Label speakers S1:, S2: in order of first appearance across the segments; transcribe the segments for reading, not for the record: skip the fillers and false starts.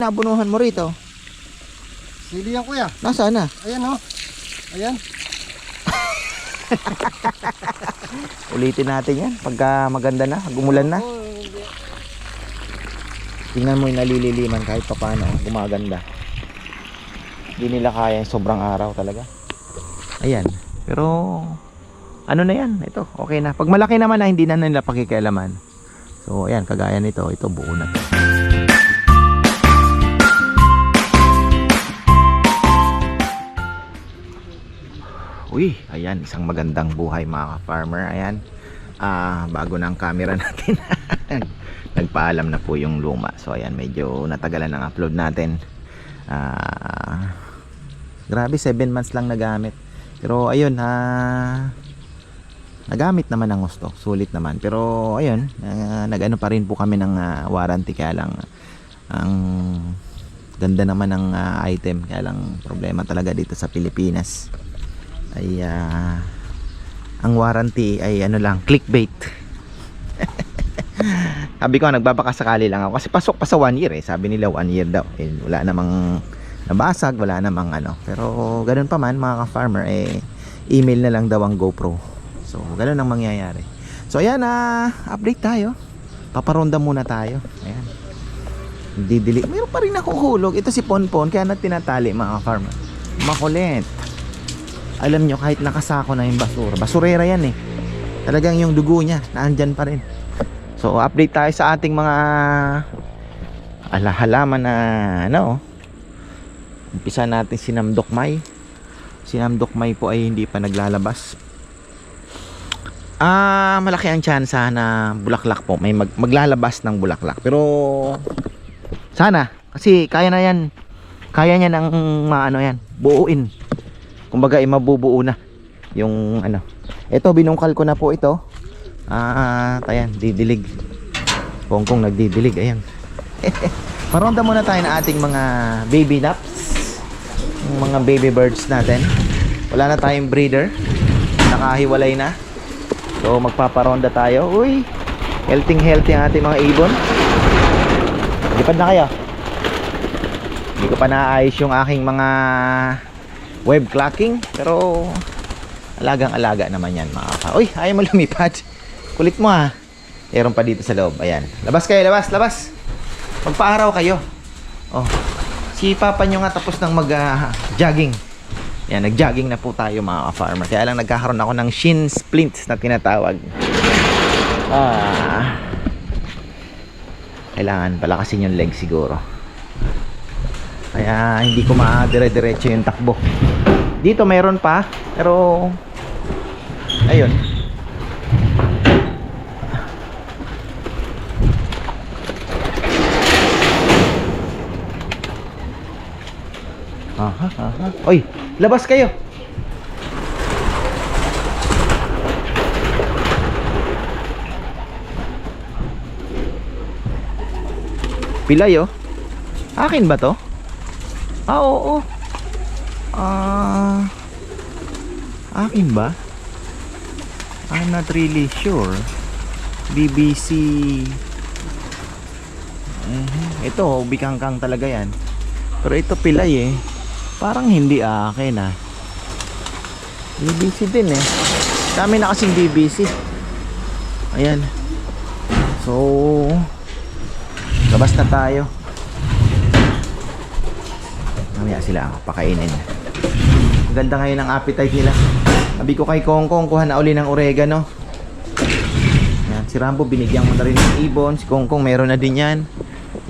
S1: Nabunuhan mo rito.
S2: Sili yan kuya.
S1: Nasaan na?
S2: Ayan o. Ayan.
S1: Ulitin natin yan pagka maganda na, gumulan na. Tingnan mo yung nalililiman kahit pa paano, gumaganda. Hindi nila kaya yung sobrang araw talaga. Ayan. Pero ano na yan, ito okay na. Pag malaki naman na hindi na nila pakikialaman. So ayan, kagaya nito, ito buo na to. Uy, ayan, isang magandang buhay mga ka-farmer. Ayan, bago na ang camera natin. Nagpaalam na po yung luma. So ayan, medyo natagalan ang upload natin. Grabe, 7 months lang nagamit. Pero ayun, nagamit naman ang gusto. Sulit naman. Pero ayun, nag-ano pa rin po kami ng warranty. Kaya lang, ang ganda naman ng item. Kaya lang, problema talaga dito sa Pilipinas ay ang warranty ay ano lang, clickbait. Sabi ko nagbabaka sakali lang ako kasi pasok pa sa 1 year eh. Sabi nila 1 year daw eh, wala namang nabasag, wala namang ano. Pero ganoon pa man mga ka-farmer eh, email na lang daw ang GoPro. So ganoon ang mangyayari. So ayan, update tayo. Paparonda muna tayo. Ayan, didili. Mayroon pa rin akong hulog. Ito si Ponpon, kaya tinatali mga ka-farmer. Makulit. Alam nyo, kahit nakasako na yung basura, basurera yan eh, talagang yung dugo niya naandyan pa rin. So update tayo sa ating mga halaman na ano. Umpisa natin sinamdokmay. Sinamdokmay po ay hindi pa naglalabas. Malaki ang tsansa na bulaklak po, may maglalabas ng bulaklak. Pero sana, kasi kaya na yan, kaya niya ng maano yan, buuin. Kumbaga mabubuo na yung ano. Ito binungkal ko na po ito. Ayan, didilig. Kongkong nagdidilig, ayan. Paronda muna tayo ng ating mga baby naps. Yung mga baby birds natin. Wala na tayong breeder. Nakahiwalay na. So magpaparonda tayo. Uy, healthy ang ating mga ibon. Lipad na kayo. Hindi ko pa naayos yung aking mga web clocking, pero alagang-alaga naman yan mga ka. Uy, ayaw mo lumipad. Kulit mo ha. Meron pa dito sa loob. Ayan. Labas kayo, labas. Magpaaraw kayo. Oh. Si Papa nyo nga tapos ng mag-jogging. Ayan, nag-jogging na po tayo mga ka-farmer. Kaya lang nagkakaroon ako ng shin splints na tinatawag. Kailangan palakasin yung leg siguro. Kaya hindi ko dire-diretso yung takbo. Dito mayroon pa, pero ayun. Oy, labas kayo. Pilay oh. Akin ba to? Oo. Akin ba? I'm not really sure. BBC. Ito, bikangkang talaga yan. Pero ito pilay eh. Parang hindi akin ah. BBC din eh. Dami na kasing BBC. Ayan. So labas na tayo. Mamaya sila pakainin. Ang ganda ngayon ng appetite nila. Sabi ko kay Kongkong, kuha na uli ng oregano. Yan, si Rambo binigyan mo na rin ng ibon. Si Kongkong meron na din yan.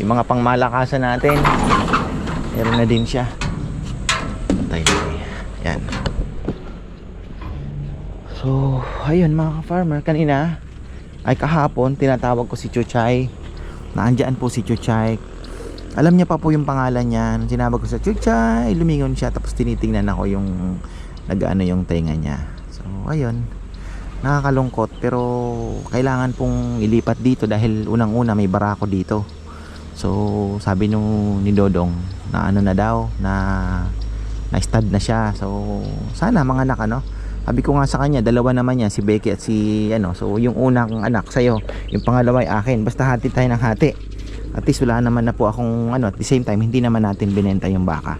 S1: Yung mga pangmalakasan natin, meron na din siya. Patay na. Yan. So ayun mga ka-farmer, kanina ay kahapon tinatawag ko si Chuchay. Naandyan po si Chuchay. Alam niya pa po yung pangalan niya. Sinabag ko sa Chuchay, lumingon siya. Tapos tinitingnan ako yung nag-ano yung tenga niya. So ayun, nakakalungkot. Pero kailangan pong ilipat dito dahil unang-una may barako dito. So sabi ni Dodong na ano na daw, na stud na siya. So sana mga anak ano. Sabi ko nga sa kanya, dalawa naman yan, si Becky at si ano. So yung unang anak sa'yo, yung pangalawa ay akin. Basta hati tayo ng hati. At least wala naman na po akong ano, at the same time hindi naman natin binenta yung baka.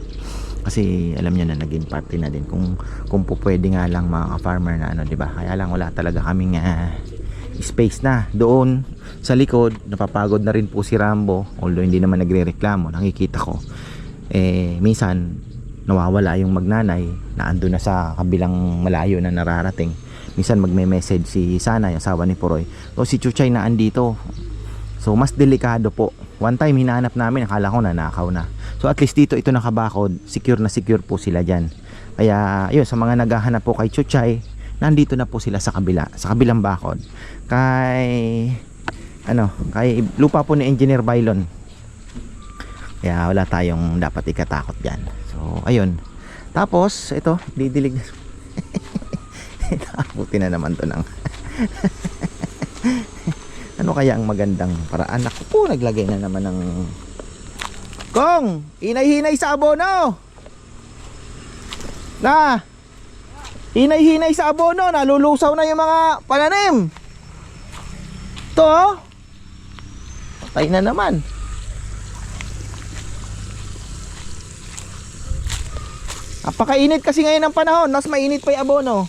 S1: Kasi alam niyo na naging party na din kung po pwede nga lang mga farmer na ano, 'di ba? Kaya lang wala talaga kaming space na doon sa likod. Napapagod na rin po si Rambo, although hindi naman nagrereklamo, nakikita ko. Minsan nawawala yung magnanay na ando na sa kabilang malayo na nararating. Minsan magme-message si Sana, yung asawa ni Poroy, o si Chuchay na andito. So mas delikado po. One time hinahanap namin, akala ko nanakaw na. So at least dito ito nakabakod, secure na secure po sila diyan. Kaya yun, sa mga naghahanap po kay Chuchay, nandito na po sila sa kabila, sa kabilang bakod. Kay lupa po ni Engineer Bailon. Kaya wala tayong dapat ikatakot diyan. So ayun. Tapos ito, didilig. Buti na naman to ng ano kaya ang magandang paraan? Ako po, naglagay na naman ng Kong, hinay-hinay sa abono. Na, hinay-hinay sa abono, nalulusaw na yung mga pananim. Ito, oh. Patay na naman. Napakainit kasi ngayon ng panahon, mas mainit pa yung abono.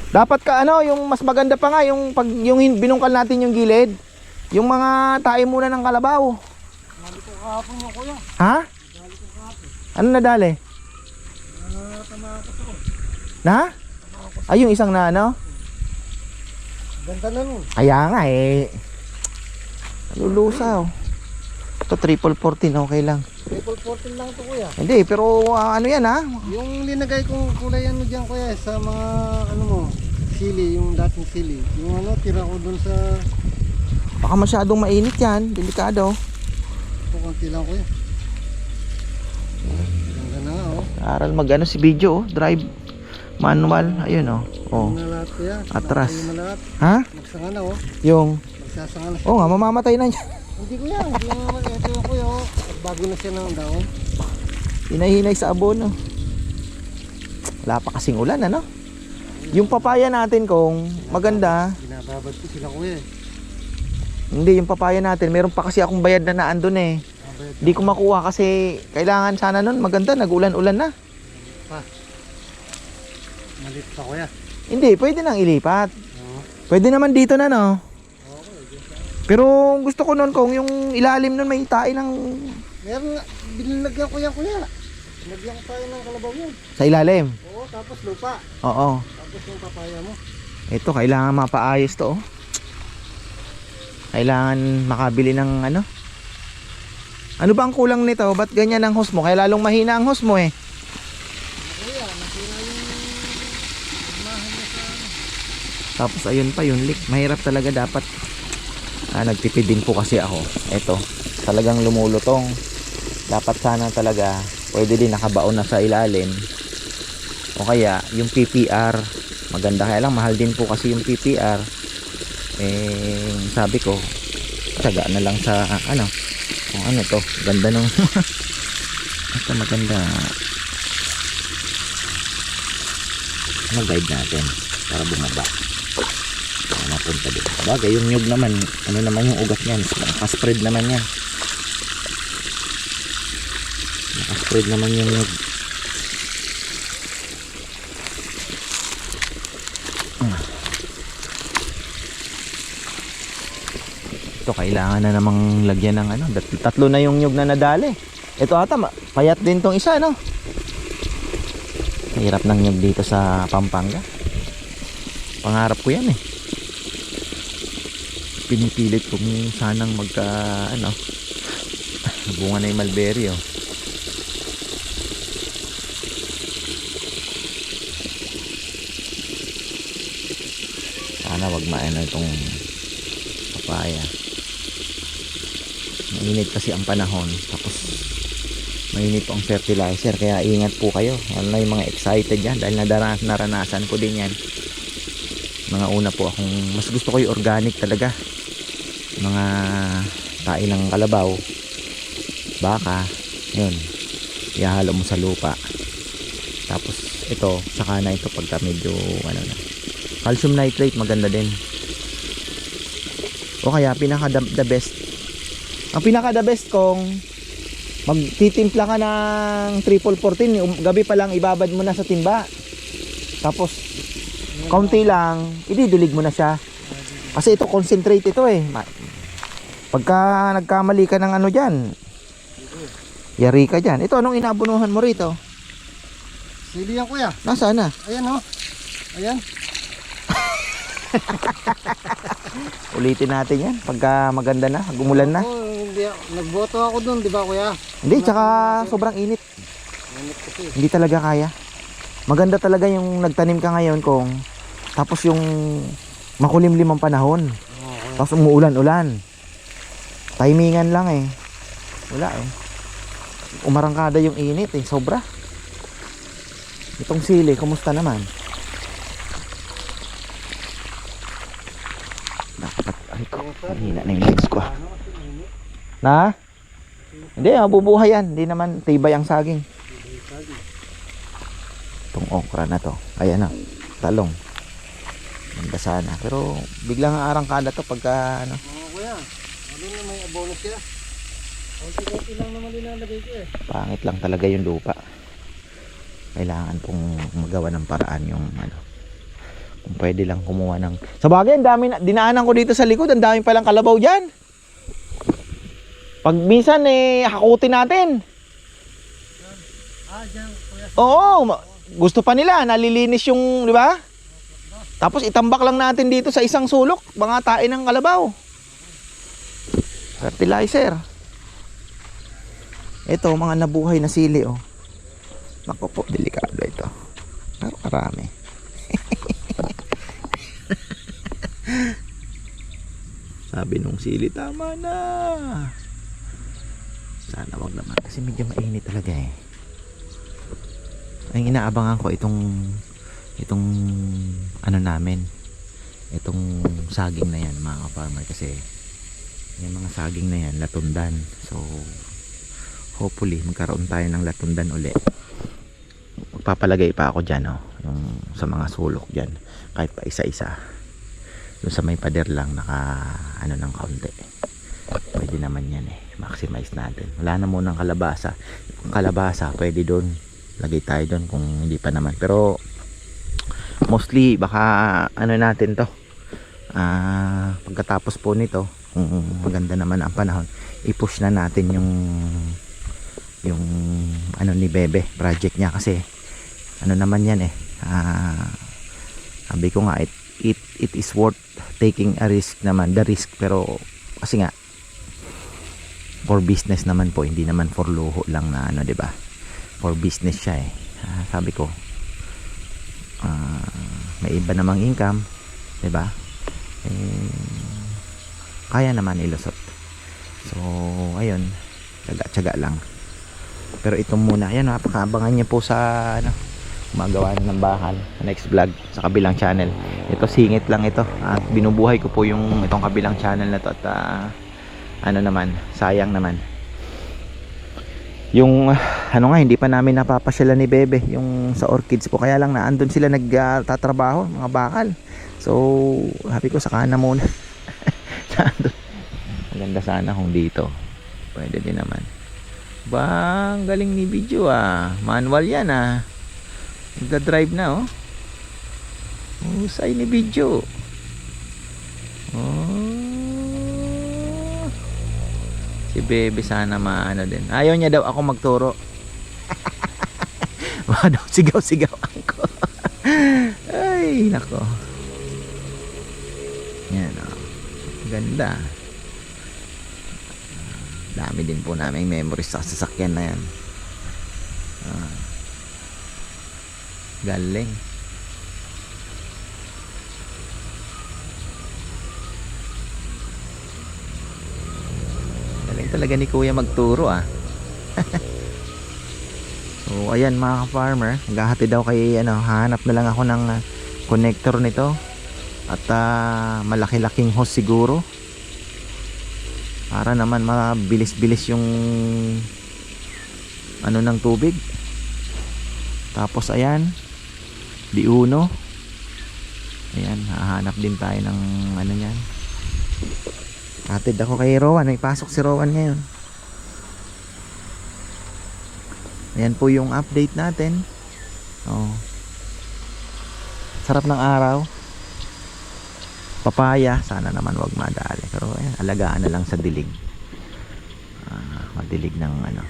S1: Dapat ka yung mas maganda pa nga yung pag yung binungkal natin yung gilid, yung mga tae muna ng kalabaw.
S2: Dali ko kahapon mo, kuya.
S1: Ha?
S2: Dali ko kahapon.
S1: Ano nadali?
S2: Tama ako to.
S1: Na? Ay, yung isang na ano?
S2: Ganda na nun.
S1: Kaya nga nalulusaw. Ito 1414, okay lang.
S2: Triple 14 lang to, kuya.
S1: Hindi, pero ano yan ha?
S2: Yung linagay kong kulay ano dyan, kuya, sa mga ano mo, sili, yung dating sili. Yung ano, tira ko dun sa...
S1: Baka masyadong mainit yan, delikado.
S2: Ito, konti lang, kuya. Ganda na nga, oh.
S1: Aral mag si video, drive manual, ayun oh.
S2: Yung na lahat, kuya.
S1: Atras.
S2: Nakatayo na lahat.
S1: Ha?
S2: Magsanga na, oh.
S1: Yung
S2: Magsasanga na siya.
S1: nga, mamamatay na yan.
S2: Hindi, kuya. Hindi naman. Ito yung kuya, oh. Bago na siya ng daon.
S1: Hinay-hinay sa abono. Wala pa kasing ulan, ano? Yung papaya natin kung maganda.
S2: Binababad ko sila, kuya.
S1: Hindi, yung papaya natin, meron pa kasi akong bayad na naandun eh. Hindi ko makuha kasi kailangan sana nun maganda, nag-ulan-ulan na.
S2: Pa. Malit pa, kuya.
S1: Hindi, pwede nang ilipat.
S2: Oo.
S1: Pwede naman dito na, no?
S2: Okay.
S1: Pero gusto ko nun kung yung ilalim nun may tae ng
S2: Meron nga, binilagyan ko yan, kuya. Lagyan ko tayo ng kalabaw yun.
S1: sa ilalim.
S2: Oo, tapos lupa.
S1: Oo.
S2: Tapos yung papaya mo.
S1: Ito, kailangan mapaayos to, oh. Kailangan makabili ng ano. Ano ba ang kulang nito? Ba't ganyan ang hose mo? Kaya lalong mahina ang hose mo eh.
S2: Kuya, nasira yung mahal niya sa ano.
S1: Tapos ayun pa yung leak. Mahirap talaga dapat. Nagtipid din po kasi ako. Ito, talagang lumulutong. Dapat sana talaga pwede din nakabaon na sa ilalim. O kaya yung PPR maganda, kaya lang mahal din po kasi yung PPR. Sabi ko tsaga na lang sa ano, kung ano to, ganda nung ito maganda. Mag-guide natin para bumaba, para mapunta din. Bagay yung nyug naman, ano naman yung ugat niyan, nakaspread naman yan. Nakaspread naman yung nyug. Ito kailangan na namang lagyan ng ano, tatlo na yung nyug na nadali. Ito ata payat din tong isa, no? Hirap ng nyug dito sa Pampanga. Pangarap ko yan eh. Pinipilit kong sanang magka ano, bunga na yung mulberry, oh. Sana wag maano itong papaya. Mainit kasi ang panahon, tapos mainit po ang fertilizer, kaya ingat po kayo. Ano na yung mga excited yan, dahil naranasan ko din yan. Mga una po akong, mas gusto ko yung organic talaga. Mga tae ng kalabaw, baka, yun, ihalo mo sa lupa. Tapos ito, saka na ito pagka medyo ano na. Calcium nitrate maganda din. O kaya pinaka the best. Ang pinaka the best kung magtitimpla ka ng triple 14, gabi pa lang ibabad mo na sa timba. Tapos kaunti lang, ididulig mo na siya. Kasi ito concentrate ito eh. Pagka nagkamali ka ng ano diyan, yari ka diyan. Ito anong inaabunuhan mo rito?
S2: Sili yan kuya.
S1: Nasaan na?
S2: Ayan oh. Ayan.
S1: Ulitin natin yan pagka maganda na, gumulan na.
S2: Oh, hindi, nagboto ako dun, di ba kuya?
S1: Hindi, tsaka sobrang init.
S2: Init kasi.
S1: Hindi talaga kaya. Maganda talaga yung nagtanim ka ngayon kung tapos yung makulimlim ang panahon.
S2: Okay.
S1: Tapos umuulan-ulan. Timingan lang eh. Wala eh. Umarangkada yung init eh, sobra. Itong sili, kumusta naman? Ay ko, mahina na yung legs ko. Na? Hindi, mabubuhay yan. Hindi naman tibay ang saging. Itong okra na to. Ayan na, talong. Ganda sana. Pero biglang aarangkada to pagka ano.
S2: Oo kuya, ano na may abono siya. Konti-konti lang naman linalagay ko eh.
S1: Pangit lang talaga yung lupa. Kailangan pong magawa ng paraan yung ano. Kung pwede lang kumuha ng... Sa bagay, ang dami na, dinaanan ko dito sa likod, ang dami palang kalabaw dyan. Pag minsan eh, hakutin natin.
S2: Dyan kuya.
S1: Oo, gusto pa nila, nalilinis yung, di ba? Tapos itambak lang natin dito sa isang sulok, mga tain ng kalabaw. Fertilizer. Ito, mga nabuhay na sili, oh. Naku po, delikado ito. Pero marami. Sabi nung sili, tama na. Sana wag naman kasi medyo mainit talaga eh. Ang inaabangan ko itong ano namin, itong saging na yan mga farmer, kasi yung mga saging na yan latundan. So hopefully magkaroon tayo ng latundan uli. Magpapalagay pa ako dyan, oh, yung sa mga sulok dyan, kahit pa isa-isa. Doon sa may pader lang naka ano ng kaunti, pwede naman yan eh, maximize natin. Wala na munang kalabasa. Kung kalabasa pwede doon, lagay tayo doon kung hindi pa naman, pero mostly baka ano natin to, pagkatapos po nito, kung maganda naman ang panahon, i-push na natin yung ano ni Bebe project niya, kasi ano naman yan eh, sabi ko nga, it is worth taking a risk naman, the risk, pero kasi nga for business naman po, hindi naman for luho lang na ano, 'di ba? For business siya eh. Sabi ko may iba namang income, 'di ba? Kaya naman ilusot. So ayun, tiyaga-tiyaga lang. Pero ito muna, ayan, napakaabangan niyo po sa ano, gumagawa na ng bakal, next vlog sa kabilang channel. Ito singit lang ito, at binubuhay ko po yung itong kabilang channel na to, at ano naman, sayang naman yung ano nga, hindi pa namin napapasyalan ni Bebe yung sa orchids po, kaya lang na andun sila nagtatrabaho, mga bakal. So happy ko saka na muna. Maganda sana kung dito pwede din naman. Bang galing ni video manual yan nagda-drive na husay ni video. Si Bebe sana maano din. Ayaw niya daw ako magturo. Baka daw sigaw-sigawan ko. Ay nako, yan ganda. Dami din po namin memories sa sasakyan na yan. Galing. Galing talaga ni Kuya magturo So ayan mga farmer, naghahati daw kay ano, hanap na lang ako ng connector nito, at malaki-laking hose siguro, para naman mabilis-bilis yung ano ng tubig. Tapos ayan, di uno, Ayan, hahanap din tayo ng ano yan. Atid ako kay Rowan. May pasok si Rowan ngayon. Ayan po yung update natin. Oh. Sarap ng araw. Papaya, sana naman wag madali. Pero ayan, alagaan na lang sa dilig. Madilig ng ano.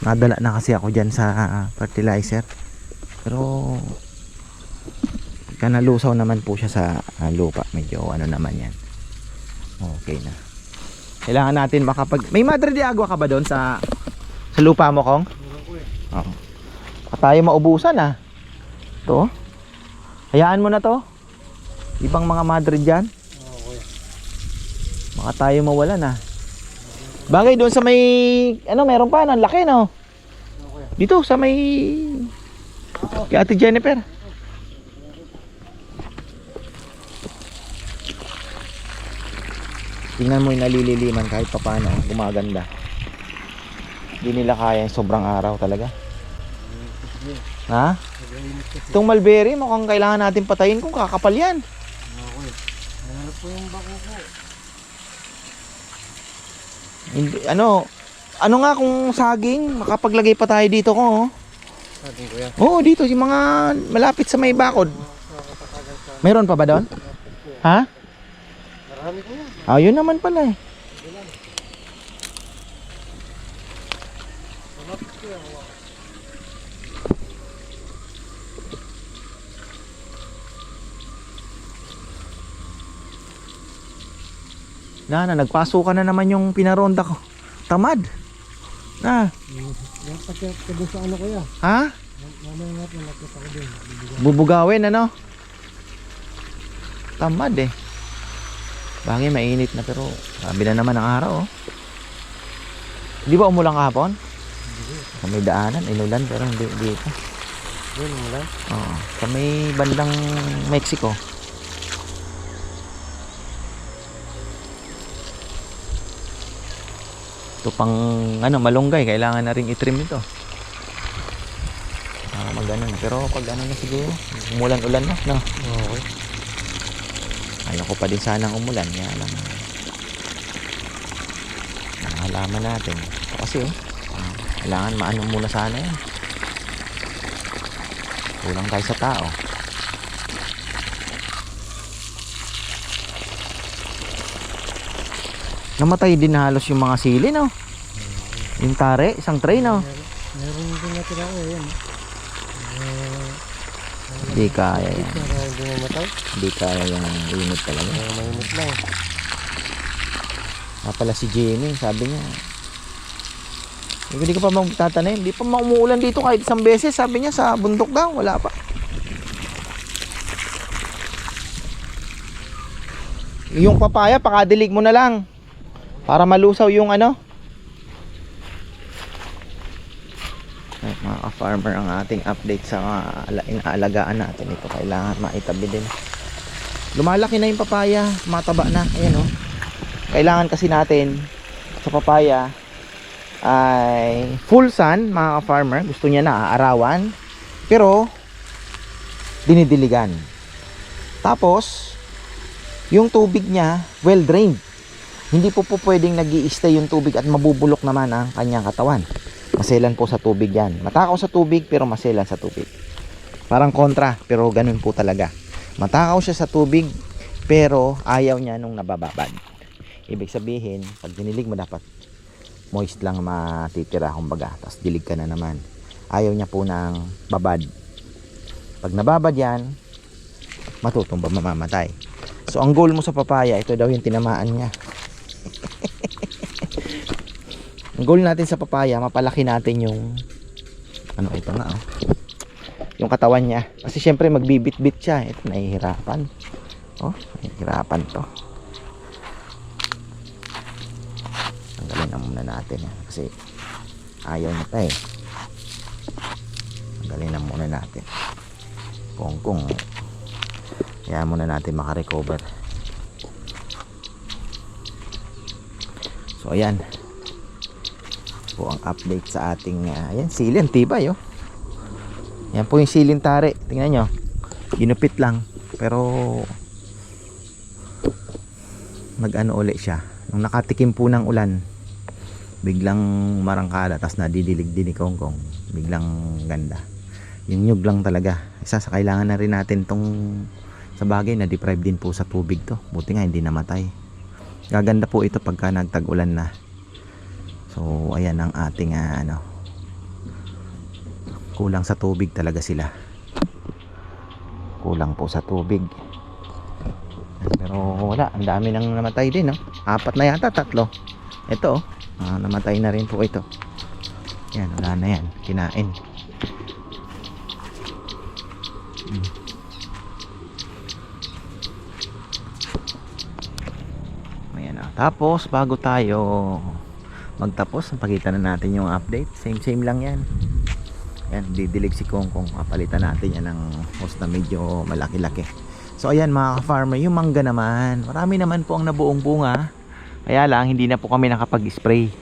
S1: Nadala na kasi ako dyan sa fertilizer. Pero kanalusaw naman po siya sa lupa. Medyo ano naman yan. Okay na. Kailangan natin may Madre de Agua ka ba doon sa lupa mo, Kong? Oo. Baka tayo maubusan ah. Ito. Hayaan mo na to. Ibang mga Madre dyan. Baka tayo mawalan ah. Bagay doon sa may meron pa ng laki no. Dito sa may kay Ate Jennifer. Tingnan mo yung nalililiman kahit papaano, gumaganda. Hindi nila kaya yung sobrang araw talaga. Ha? Itong mulberry mukhang kailangan natin patayin kung kakapal yan.
S2: Okay. Ano po yung bako ko?
S1: Hindi, ano nga kung saging, makapaglagay pa tayo dito ko.
S2: Saging ko yan.
S1: Oo, dito yung mga malapit sa may bakod. Meron pa ba doon? Ha?
S2: Marami ko yan.
S1: Yun naman pala eh. Nagpasukan na naman yung pinaronda ko. Tamad.
S2: Yan pati doon sa ano ko yan.
S1: Ha?
S2: Mamaya natin nakita ko din.
S1: Bubugawin ano? Tamad eh. Bagay mainit na pero sabi na naman ang araw oh. Di ba umulan kahapon? Sa may daanan, inulan pero hindi dito.
S2: Yun, umulan?
S1: Oo, sa may bandang Mexico. Ito pang malunggay, kailangan na rin itrim ito. Magano na, pero pag na siguro, umulan-ulan na, no?
S2: Okay.
S1: Ayoko pa din sanang umulan, kaya lang halaman natin. Ito kasi kailangan maano muna sana yan. Kulang tayo sa tao. Namatay din halos yung mga sili, no? Yung tare, isang tray, no?
S2: Meron din natira ko yan.
S1: Hindi kaya yan.
S2: Meron din namatay.
S1: Hindi kaya yung init talaga.
S2: Mainit lang.
S1: Pala si Jimmy, sabi niya hindi ka pa magtatanim, hindi pa umuulan dito kahit isang beses, sabi niya sa bundok daw, wala pa. Yung papaya, pakadilig mo na lang para malusaw yung Ay, mga ka-farmer, ang ating update sa inaalagaan natin. Ito kailangan maitabi din. Lumalaki na yung papaya, mataba na. Ayan oh. Kailangan kasi natin sa papaya ay full sun, mga ka-farmer. Gusto niya na arawan, pero dinidiligan. Tapos yung tubig niya well drained. Hindi po pwedeng nag-i-stay yung tubig at mabubulok naman ang kanyang katawan. Maselan po sa tubig yan. Matakaw sa tubig pero maselan sa tubig. Parang kontra, pero ganun po talaga. Matakaw siya sa tubig pero ayaw niya nung nabababad. Ibig sabihin, pag dinilig mo dapat moist lang matitira, kumbaga. Tapos dilig ka na naman. Ayaw niya po ng babad. Pag nababad yan, matutumba, mamamatay. So ang goal mo sa papaya, ito daw yung tinamaan niya. Ang goal natin sa papaya, mapalaki natin yung ito nga yung katawan niya. Kasi syempre magbibit-bit siya. Ito, nahihirapan. Nahihirapan to. Tanggalin na muna natin yan. Kasi ayaw na tayo. Tanggalin na muna natin. Kung kaya muna natin makarecover. So ayan. po ang update sa ating ayan, silin, tibay oh. Yan po yung silin tare. Tingnan nyo, ginupit lang pero nag-ano uli siya. Nung nakatikim po ng ulan, biglang marangkada, tas nadidilig din ni Kongkong, biglang ganda. Yung nyug lang talaga. Isa sa kailangan na rin natin tong, sa bagay na deprive din po sa tubig to, buti nga hindi namatay. Gaganda po ito pagka nagtag-ulan na. So ayan ang ating ano, kulang sa tubig talaga sila, kulang po sa tubig. Pero wala, ang dami nang namatay din, no? 4 na yata, 3 ito oh, namatay na rin po ito. Yan, wala na yan, kinain. Ayan, oh. Tapos bago tayo magtapos, pakita na natin yung update. Same lang yan. Yan, didilig si Kongkong. Papalitan natin yan ng hose na medyo malaki-laki. So ayan mga ka-farmer, yung mangga naman, marami naman po ang nabuong bunga. Kaya lang hindi na po kami nakapag-spray.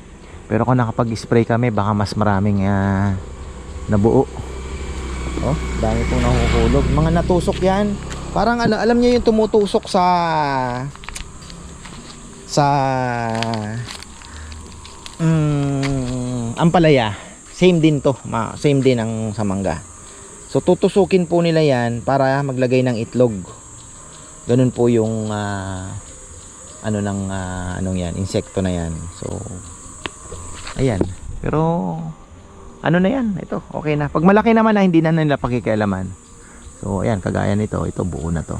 S1: Pero kung nakapag-spray kami, baka mas maraming nabuo. Oh, dami pong nahuhulog. Mga natusok yan. Parang ano, alam niyo yung tumutusok sa ampalaya. Same din to, same din ang sa mangga. So tutusukin po nila yan para maglagay ng itlog. Ganun po yung ano ng anong yan, insekto na yan. So ayan, pero ano na yan, ito okay na. Pag malaki naman na, hindi na nila pakikialaman. So ayan, kagaya nito, ito buo na to.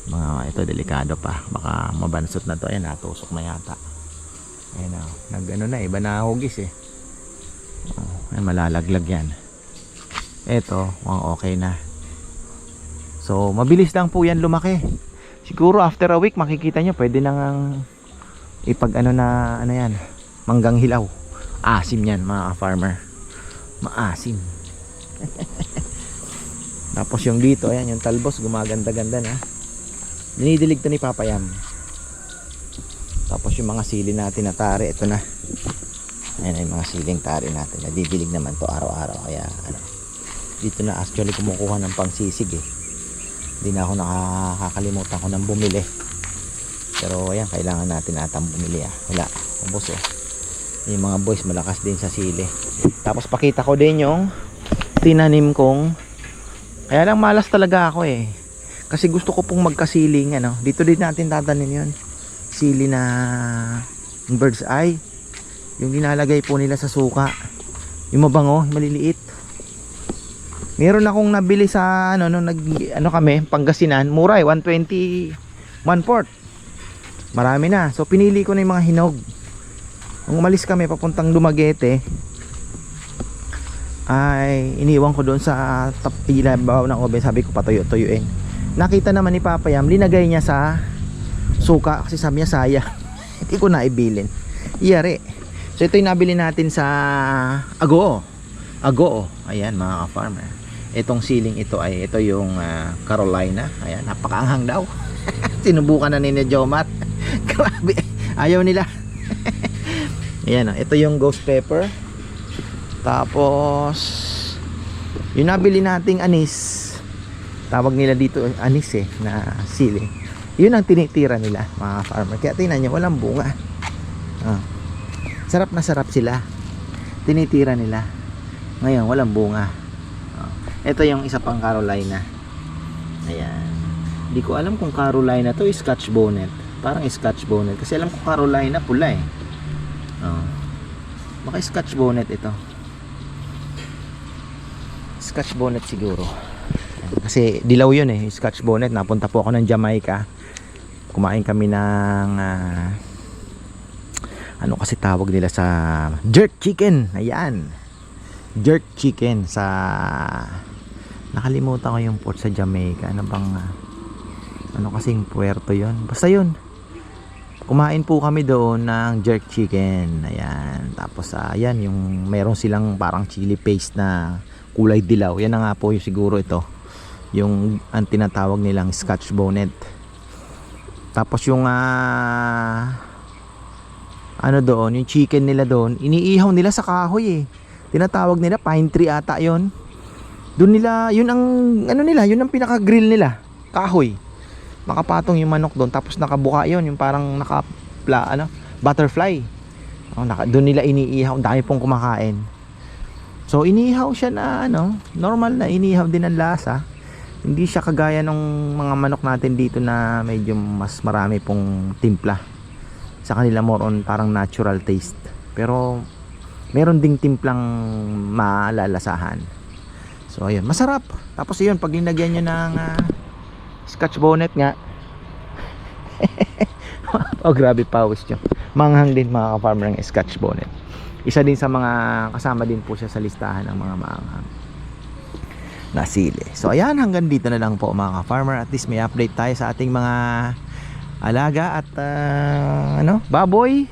S1: Mga ito delikado pa, baka mabansot na to. Ayan, natusok na yata. Ayan na, nag-ano na, iba na hugis eh. Oh, ayan, malalaglag yan. Ito, okay na. So mabilis lang po yan lumaki. Siguro after a week makikita nyo, pwede nang ipag ano na, ano yan, manggang hilaw. Asim yan mga farmer, maasim. Tapos yung dito, ayan, yung talbos gumaganda-ganda na. Dinidilig to ni Papayam. Tapos yung mga sili natin na tare, ito na. Ayan yung mga siling tare natin. Nadidilig naman to araw-araw. Kaya ano, dito na actually kumukuha ng pangsisig eh. Hindi na ako nakakalimutan ko nang bumili. Pero ayan, kailangan natin atang bumili ah. Wala, ubos oh. Yung mga boys malakas din sa sili. Tapos pakita ko din yung tinanim kong, kaya lang malas talaga ako eh. Kasi gusto ko pong magkasiling ano. Dito din natin tatanim yun. Sili na bird's eye. Yung nilalagay po nila sa suka. Yung mabango, yung maliliit. Meron akong nabili sa ano, nung kami, Pangasinan, mura eh, 120 1/4. Marami na. So pinili ko na yung mga hinog. Nung umalis kami papuntang Dumaguete, ay iniwan ko doon sa ilabaw ng oven. Sabi ko patuyo-tuyuin. Nakita naman ni Papayam, linagay niya sa suka kasi sabi niya sayang. Hindi ko na ibilin. Iyari. So ito yung nabili natin sa Agoo. Ayan mga ka-farmer. Itong siling ito ay ito yung Carolina. Ayan, napakaanghang daw. Sinubukan na ni Jomat. Grabe, ayaw nila. Ayan, ito yung ghost pepper. Tapos yung nabili nating anis, tawag nila dito anis eh, na sili. Yun ang tinitira nila mga farmer. Kaya tingnan nyo, walang bunga. Sarap na sarap sila. Tinitira nila. Ngayon walang bunga. Ito yung isa pang Carolina. Ayan. Hindi ko alam kung Carolina to, Scotch bonnet. Parang Scotch bonnet kasi alam ko Carolina pula eh. Baka Scotch bonnet ito. Scotch bonnet siguro. Kasi dilaw yun eh, Scotch bonnet. Napunta po ako ng Jamaica. Kumain kami ng ano kasi tawag nila sa jerk chicken. Ayan, jerk chicken sa, nakalimutan ko yung port sa Jamaica. Ano bang ano kasing puerto yun, basta yun. Kumain po kami doon ng jerk chicken. Ayan. Tapos ayan, yung meron silang parang chili paste na kulay dilaw. Yan na nga po yung siguro ito, yung ang tinatawag nilang Scotch bonnet. Tapos yung ano doon, yung chicken nila doon, iniihaw nila sa kahoy eh. Tinatawag nila pine tree ata yon. Doon nila, yun ang ano nila, yun ang pinaka-grill nila, kahoy. Nakapatong yung manok doon, tapos nakabuka yon, yung parang butterfly. Doon nila iniihaw, dami pong kumakain. So inihaw siya na normal na inihaw din ang lasa. Hindi siya kagaya ng mga manok natin dito na medyo mas marami pong timpla. Sa kanila more on parang natural taste. Pero meron ding timplang malalasahan. So ayun, masarap. Tapos yun, pag linagyan nyo ng scotch bonnet nga. Oh grabe pawis nyo. Manghang din mga ka-farmer ng scotch bonnet. Isa din sa mga kasama din po siya sa listahan ng mga maanghang na sili. So ayan, hanggang dito na lang po mga ka-farmer. At least may update tayo sa ating mga alaga at baboy.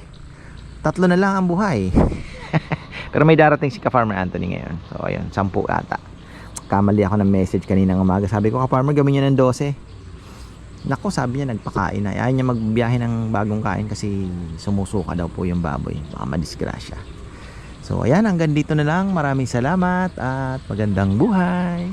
S1: 3 na lang ang buhay. Pero may darating si ka-farmer Anthony ngayon. So ayun, 10 ata. Kamali ako ng message kaninang umaga. Sabi ko, ka-farmer, gawin niyo ng 12. Nako, sabi niya nagpakain na. Ayaw niya magbiyahe ng bagong kain kasi sumusuka daw po yung baboy. Baka madisgrasya. So ayan, hanggang dito na lang. Maraming salamat at magandang buhay.